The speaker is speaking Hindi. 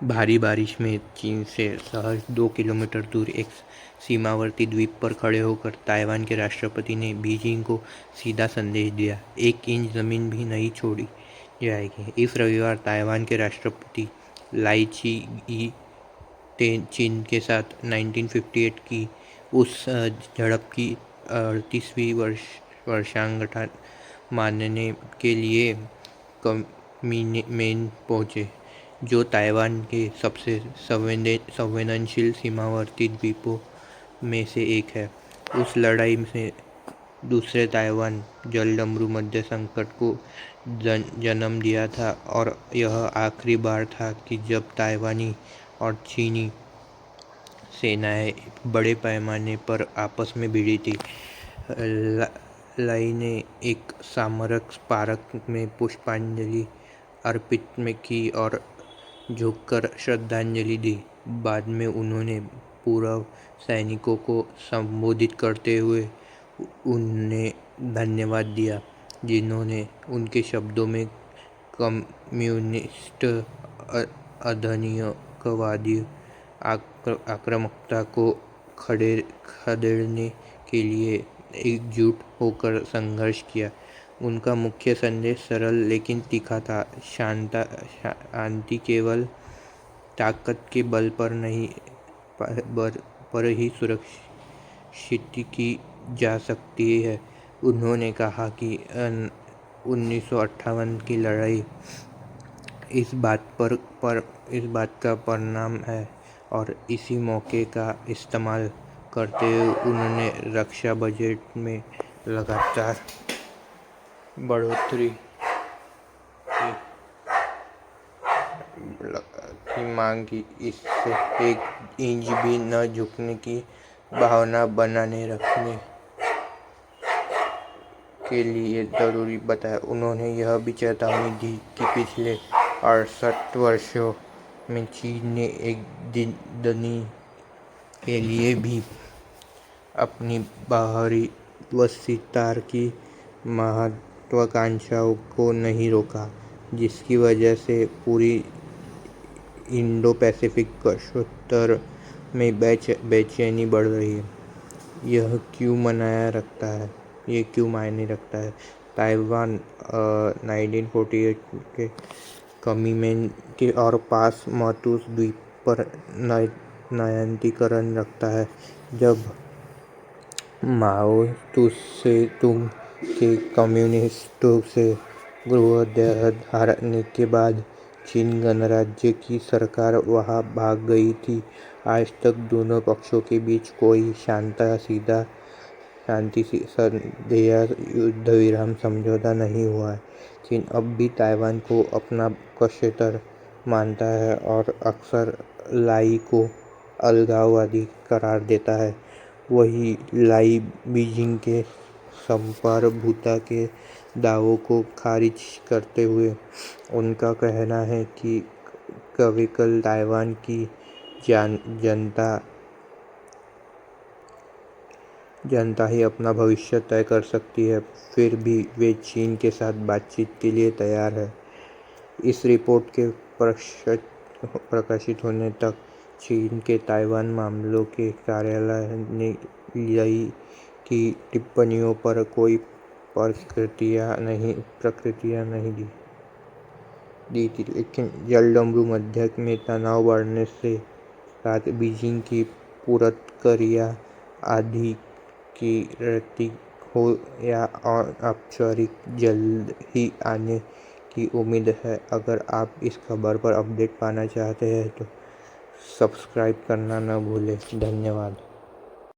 भारी बारिश में चीन से महज 2 किलोमीटर दूर एक सीमावर्ती द्वीप पर खड़े होकर ताइवान के राष्ट्रपति ने बीजिंग को सीधा संदेश दिया, 1 इंच ज़मीन भी नहीं छोड़ी जाएगी। इस रविवार ताइवान के राष्ट्रपति लाई चीई चीन के साथ 1958 की उस झड़प की 38वीं वर्षगांठ मनाने के लिए कुनमिंग पहुंचे, जो ताइवान के सबसे संवेदनशील सीमावर्ती द्वीपों में से एक है। उस लड़ाई ने दूसरे ताइवान जलडमरू मध्य संकट को जन्म दिया था और यह आखिरी बार था कि जब ताइवानी और चीनी सेनाएं बड़े पैमाने पर आपस में भिड़ी थी। लाई ने एक स्मारक पार्क में पुष्पांजलि अर्पित की और झुककर श्रद्धांजलि दी। बाद में उन्होंने पूर्व सैनिकों को संबोधित करते हुए उन्हें धन्यवाद दिया, जिन्होंने उनके शब्दों में कम्युनिस्ट आधुनिकवादी आक्रामकता को खदेड़ने के लिए एकजुट होकर संघर्ष किया। उनका मुख्य संदेश सरल लेकिन तीखा था, शांति केवल ताकत के बल पर नहीं पर ही सुरक्षित की जा सकती है। उन्होंने कहा कि 1958 की लड़ाई इस बात का परिणाम है और इसी मौके का इस्तेमाल करते हुए उन्होंने रक्षा बजट में लगातार बढ़ोतरी की मांग की। इससे 1 इंच भी न झुकने की भावना बनाए रखने के लिए जरूरी बताया। उन्होंने यह भी चेतावनी दी कि पिछले 68 वर्षों में चीन ने एक दिन के लिए भी अपनी बाहरी विस्तार की महत्वाकांक्षाओं को नहीं रोका, जिसकी वजह से पूरी इंडो-पैसिफिक क्षेत्र में बेचैनी बढ़ रही है। यह क्यों मायने रखता है? ताइवान 1948 के कुनमिंग के और पास मातुस द्वीप पर न्यायाधिकरण रखता है। जब माओ त्से-तुंग के कम्युनिस्टों से गृहयुद्ध हारने के बाद चीन गणराज्य की सरकार वहां भाग गई थी। आज तक दोनों पक्षों के बीच कोई शांति संधि या युद्धविराम समझौता नहीं हुआ है। चीन अब भी ताइवान को अपना क्षेत्र मानता है और अक्सर लाई को अलगाववादी करार देता है। वहीं लाई बीजिंग के संप्रभुता के दावों को खारिज करते हुए उनका कहना है कि केवल ताइवान की जनता ही अपना भविष्य तय कर सकती है। फिर भी वे चीन के साथ बातचीत के लिए तैयार हैं। इस रिपोर्ट के प्रकाशित होने तक चीन के ताइवान मामलों के कार्यालय ने लाई की टिप्पणियों पर कोई प्रतिक्रिया नहीं दी थी, लेकिन जलडमरू मध्य में तनाव बढ़ने के साथ बीजिंग की प्रतिक्रिया आधी की रैतिक हो या औपचारिक जल्द ही आने की उम्मीद है। अगर आप इस खबर पर अपडेट पाना चाहते हैं तो सब्सक्राइब करना न भूलें। धन्यवाद।